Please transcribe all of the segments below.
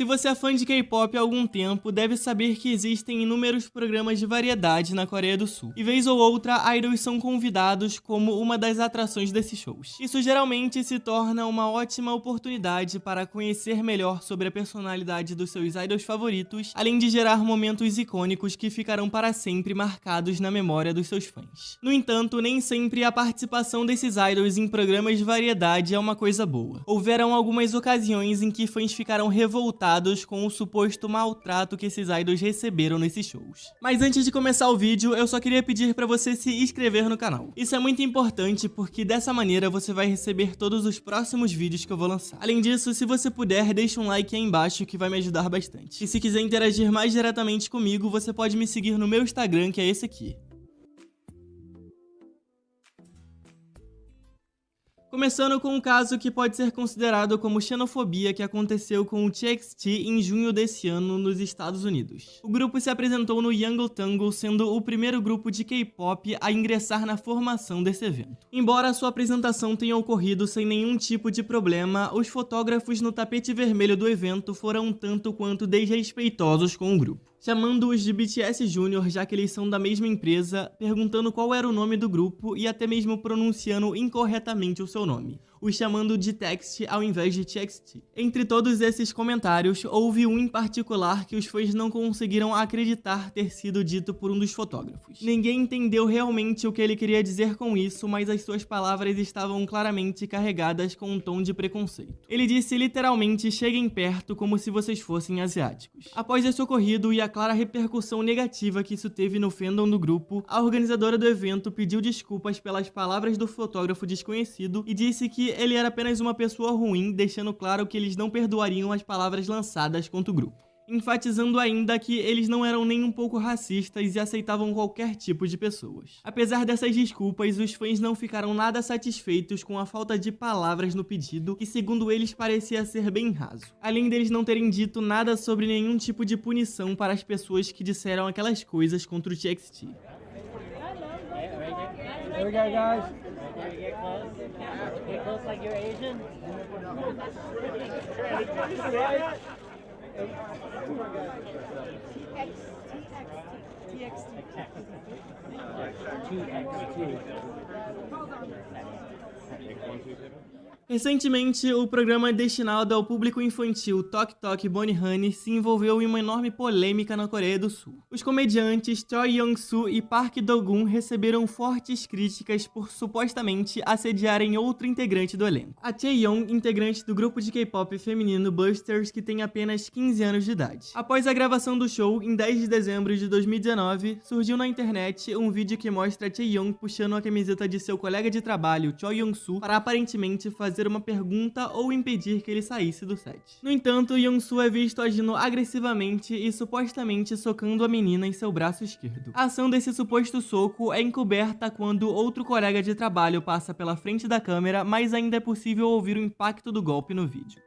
Se você é fã de K-pop há algum tempo, deve saber que existem inúmeros programas de variedade na Coreia do Sul. E vez ou outra, idols são convidados como uma das atrações desses shows. Isso geralmente se torna uma ótima oportunidade para conhecer melhor sobre a personalidade dos seus idols favoritos, além de gerar momentos icônicos que ficarão para sempre marcados na memória dos seus fãs. No entanto, nem sempre a participação desses idols em programas de variedade é uma coisa boa. Houveram algumas ocasiões em que fãs ficaram revoltados com o suposto maltrato que esses idols receberam nesses shows. Mas antes de começar o vídeo, eu só queria pedir para você se inscrever no canal. Isso é muito importante porque dessa maneira você vai receber todos os próximos vídeos que eu vou lançar. Além disso, se você puder, deixa um like aí embaixo que vai me ajudar bastante. E se quiser interagir mais diretamente comigo, você pode me seguir no meu Instagram, que é esse aqui. Começando com um caso que pode ser considerado como xenofobia que aconteceu com o TXT em junho desse ano nos Estados Unidos. O grupo se apresentou no Yangon Tango, sendo o primeiro grupo de K-pop a ingressar na formação desse evento. Embora sua apresentação tenha ocorrido sem nenhum tipo de problema, os fotógrafos no tapete vermelho do evento foram um tanto quanto desrespeitosos com o grupo, chamando-os de BTS Junior, já que eles são da mesma empresa, perguntando qual era o nome do grupo e até mesmo pronunciando incorretamente o seu nome, os chamando de Text ao invés de TXT. Entre todos esses comentários, houve um em particular que os fãs não conseguiram acreditar ter sido dito por um dos fotógrafos. Ninguém entendeu realmente o que ele queria dizer com isso, mas as suas palavras estavam claramente carregadas com um tom de preconceito. Ele disse literalmente: cheguem perto como se vocês fossem asiáticos. Após esse ocorrido e a clara repercussão negativa que isso teve no fandom do grupo, a organizadora do evento pediu desculpas pelas palavras do fotógrafo desconhecido e disse que ele era apenas uma pessoa ruim, deixando claro que eles não perdoariam as palavras lançadas contra o grupo, enfatizando ainda que eles não eram nem um pouco racistas e aceitavam qualquer tipo de pessoas. Apesar dessas desculpas, os fãs não ficaram nada satisfeitos com a falta de palavras no pedido, que segundo eles parecia ser bem raso, além deles não terem dito nada sobre nenhum tipo de punição para as pessoas que disseram aquelas coisas contra o TXT. There we go, guys. Get close like you're Asian. Recentemente, o programa destinado ao público infantil Tok Tok Bonnie Honey se envolveu em uma enorme polêmica na Coreia do Sul. Os comediantes Choi Young-soo e Park Do-gun receberam fortes críticas por supostamente assediarem outro integrante do elenco, a Chaeyoung, integrante do grupo de K-pop feminino Busters, que tem apenas 15 anos de idade. Após a gravação do show, em 10 de dezembro de 2019, surgiu na internet um vídeo que mostra a Chaeyoung puxando a camiseta de seu colega de trabalho, Choi Young-soo, para aparentemente fazer uma pergunta ou impedir que ele saísse do set. No entanto, Young-soo é visto agindo agressivamente e supostamente socando a menina em seu braço esquerdo. A ação desse suposto soco é encoberta quando outro colega de trabalho passa pela frente da câmera, mas ainda é possível ouvir o impacto do golpe no vídeo.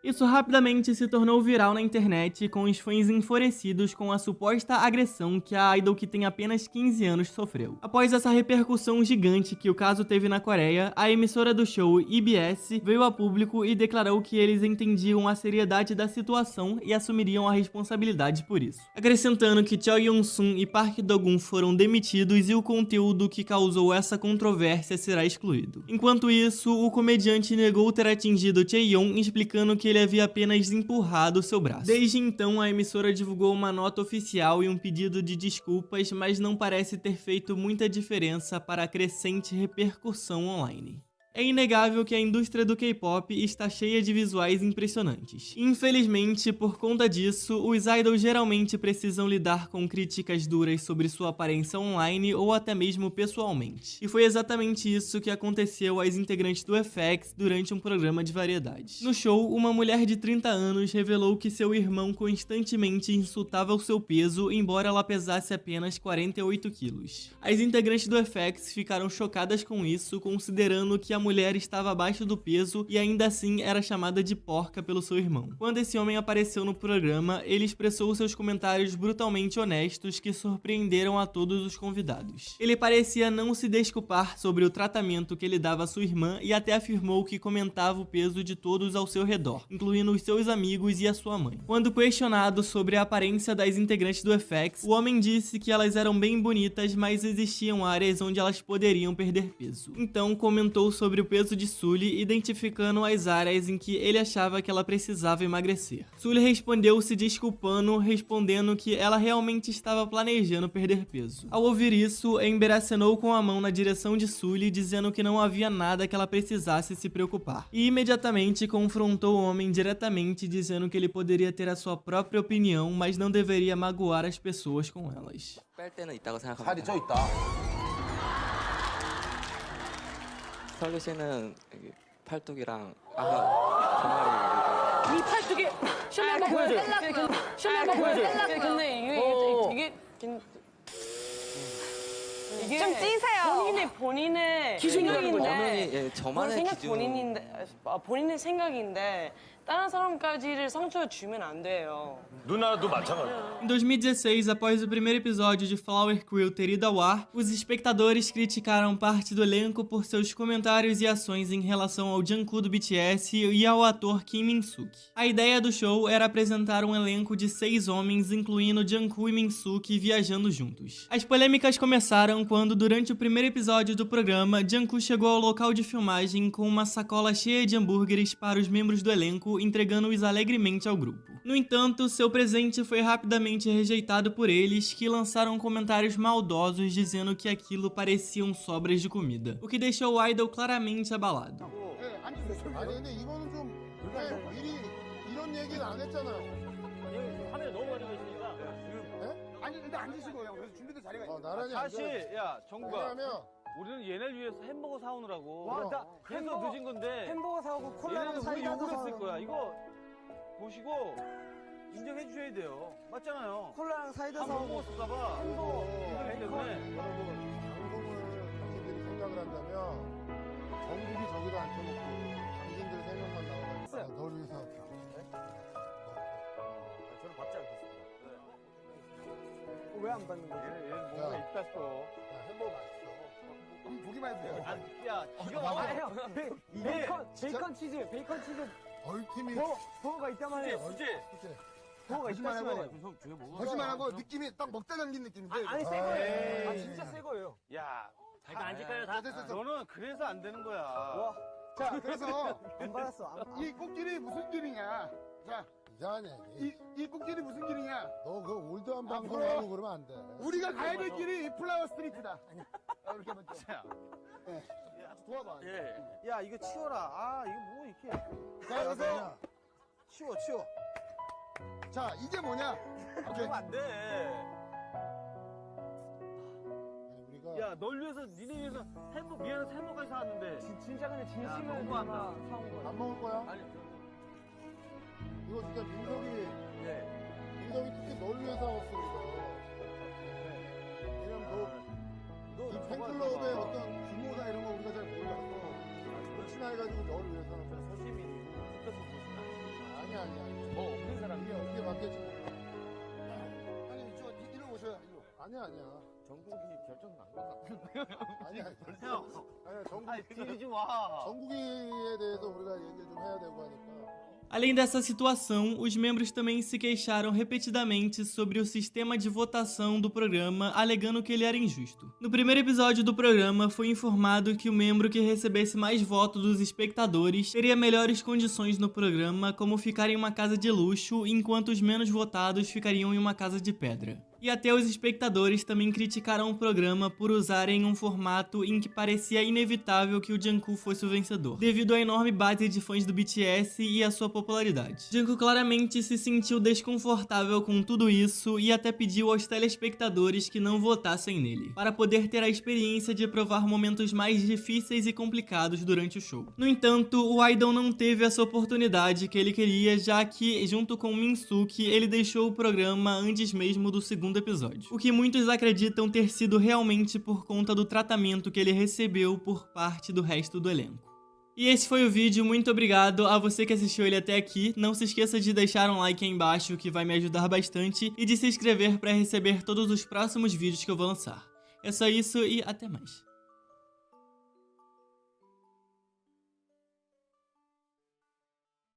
Isso rapidamente se tornou viral na internet, com os fãs enfurecidos com a suposta agressão que a idol que tem apenas 15 anos sofreu. Após essa repercussão gigante que o caso teve na Coreia, a emissora do show, EBS, veio a público e declarou que eles entendiam a seriedade da situação e assumiriam a responsabilidade por isso, acrescentando que Choi Young-soo e Park Do-gun foram demitidos e o conteúdo que causou essa controvérsia será excluído. Enquanto isso, o comediante negou ter atingido Chaeyoung, explicando que ele havia apenas empurrado seu braço. Desde então, a emissora divulgou uma nota oficial e um pedido de desculpas, mas não parece ter feito muita diferença para a crescente repercussão online. É inegável que a indústria do K-pop está cheia de visuais impressionantes. Infelizmente, por conta disso, os idols geralmente precisam lidar com críticas duras sobre sua aparência online ou até mesmo pessoalmente. E foi exatamente isso que aconteceu às integrantes do FX durante um programa de variedades. No show, uma mulher de 30 anos revelou que seu irmão constantemente insultava o seu peso, embora ela pesasse apenas 48 quilos. As integrantes do FX ficaram chocadas com isso, considerando que a mulher estava abaixo do peso e ainda assim era chamada de porca pelo seu irmão. Quando esse homem apareceu no programa, ele expressou seus comentários brutalmente honestos que surpreenderam a todos os convidados. Ele parecia não se desculpar sobre o tratamento que ele dava à sua irmã e até afirmou que comentava o peso de todos ao seu redor, incluindo os seus amigos e a sua mãe. Quando questionado sobre a aparência das integrantes do FX, o homem disse que elas eram bem bonitas, mas existiam áreas onde elas poderiam perder peso. Então comentou sobre o peso de Sulli, identificando as áreas em que ele achava que ela precisava emagrecer. Sulli respondeu se desculpando, respondendo que ela realmente estava planejando perder peso. Ao ouvir isso, Ember acenou com a mão na direção de Sulli, dizendo que não havia nada que ela precisasse se preocupar. E imediatamente confrontou o homem diretamente, dizendo que ele poderia ter a sua própria opinião, mas não deveria magoar as pessoas com elas. 살이 쪄 있다. 설리 씨는 여기 팔뚝이랑 정말이 이 팔뚝에 셜리 한번 보여줘요. 셜리 한번 보여줘요. 근데 이게 좀 찌세요. 본인의 기준이라는 거죠. 생각인데 예, 저만의 기준. 본인의 생각인데 다른 사람까지를 상처 주면 안 돼요. 누나도 마찬가지야. Em 2016, após o primeiro episódio de Flower Quill ter ido ao ar, os espectadores criticaram parte do elenco por seus comentários e ações em relação ao Jungkook do BTS e ao ator Kim Min-suk. A ideia do show era apresentar um elenco de 6 homens, incluindo Jungkook e Min-suk, viajando juntos. As polêmicas começaram quando, durante o primeiro episódio do programa, Jungkook chegou ao local de filmagem com uma sacola cheia de hambúrgueres para os membros do elenco, entregando-os alegremente ao grupo. No entanto, seu presente foi rapidamente rejeitado por eles, que lançaram comentários maldosos dizendo que aquilo pareciam sobras de comida, o que deixou o idol claramente abalado. 아니 근데 이거는 좀 미리 이런 얘기는 안 했잖아요. 화면에 너무 많이 계시니까 아니 근데 앉으시고 그냥 그래서 준비된 자리가 있어. 나란히 사실 앉아. 야 정국아 왜냐면 우리는 얘네를 위해서 햄버거 사오느라고 와, 나 그래서 늦은 건데 햄버거 사오고 얘네는 콜라랑 우리 사이다 욕을 했을 사서 거야. 이거 보시고 인정해 주셔야 돼요. 맞잖아요. 콜라랑 사이다 한번 사오고 먹었을까봐 햄버거 이거기 때문에 여러분 방송을 당신들이 생각을 한다면 전국이 저기다 앉혀놓고 당신들 3명만 나와가지고 널 위해서 저는 받지 않겠습니다. 왜 안 받는 거지? 얘는 뭔가 야. 있다 또. 야 햄버거 맛있어. 한번 보기만 해도 돼요. 야 기가 아, 막혀. 형, 베이컨 치즈, 베이컨 치즈 얼티밋 버거가 있다만 해요. 수지. 버거가 있다만 해요. 거짓말하고 느낌이 딱 먹다 남긴 느낌인데. 아니 새 거예요. 진짜 새 거예요. 야 잠깐 앉을까요? 다? 됐어. 너는 그래서 안 되는 거야. 와, 자 그래서 안 받았어. 이 꽃길이 무슨 길이냐? 자 이상하네. 이 꽃길이 무슨 길이냐? 너 그 올드한 방송하고 그러면 안 돼. 우리가 가야 될 길이 이 플라워 스트리트다. 이렇게 하면 돼. 자, 도와봐. 예. 야 이거 치워라. 아 이거 뭐 이렇게. 자 그래서 치워. 자 이게 뭐냐? 오케이. 그러면 안 돼. 우리가 야 널 위해서 니네 위해서 미안해서 햄버거까지 사왔는데. 진짜 근데 진심을 너무한다. 담아 사온 거예요. 밥 먹을 거야? 아니 이거 진짜 민석이 예. 특히 널 위해서 왔어 이거. 왜냐면 너 이 팬클럽의 어떤 규모나 이런 거 우리가 잘 몰라서 혹시나 해가지고 너를 위해서 하는 거야. 소심이 스트레스 보시나. 아니야. 뭐 없는 사람. 이게 어떻게 바뀌었지 몰라. 아니 이리로 오셔야 이리로. 아니야. 전국이 결정 난 건가? 아니야. 형. 아니야 전국. 아니 뒤지 마. 전국이에 대해서 우리가 얘기를 좀 해야 되고 하니까. Além dessa situação, os membros também se queixaram repetidamente sobre o sistema de votação do programa, alegando que ele era injusto. No primeiro episódio do programa, foi informado que o membro que recebesse mais votos dos espectadores teria melhores condições no programa, como ficar em uma casa de luxo, enquanto os menos votados ficariam em uma casa de pedra. E até os espectadores também criticaram o programa por usarem um formato em que parecia inevitável que o Jungkook fosse o vencedor, devido à enorme base de fãs do BTS e à sua popularidade. Jungkook claramente se sentiu desconfortável com tudo isso e até pediu aos telespectadores que não votassem nele, para poder ter a experiência de provar momentos mais difíceis e complicados durante o show. No entanto, o idol não teve essa oportunidade que ele queria, já que, junto com Minsuki, ele deixou o programa antes mesmo do segundo episódio, o que muitos acreditam ter sido realmente por conta do tratamento que ele recebeu por parte do resto do elenco. E esse foi o vídeo, muito obrigado a você que assistiu ele até aqui. Não se esqueça de deixar um like aí embaixo, que vai me ajudar bastante, e de se inscrever para receber todos os próximos vídeos que eu vou lançar. É só isso e até mais.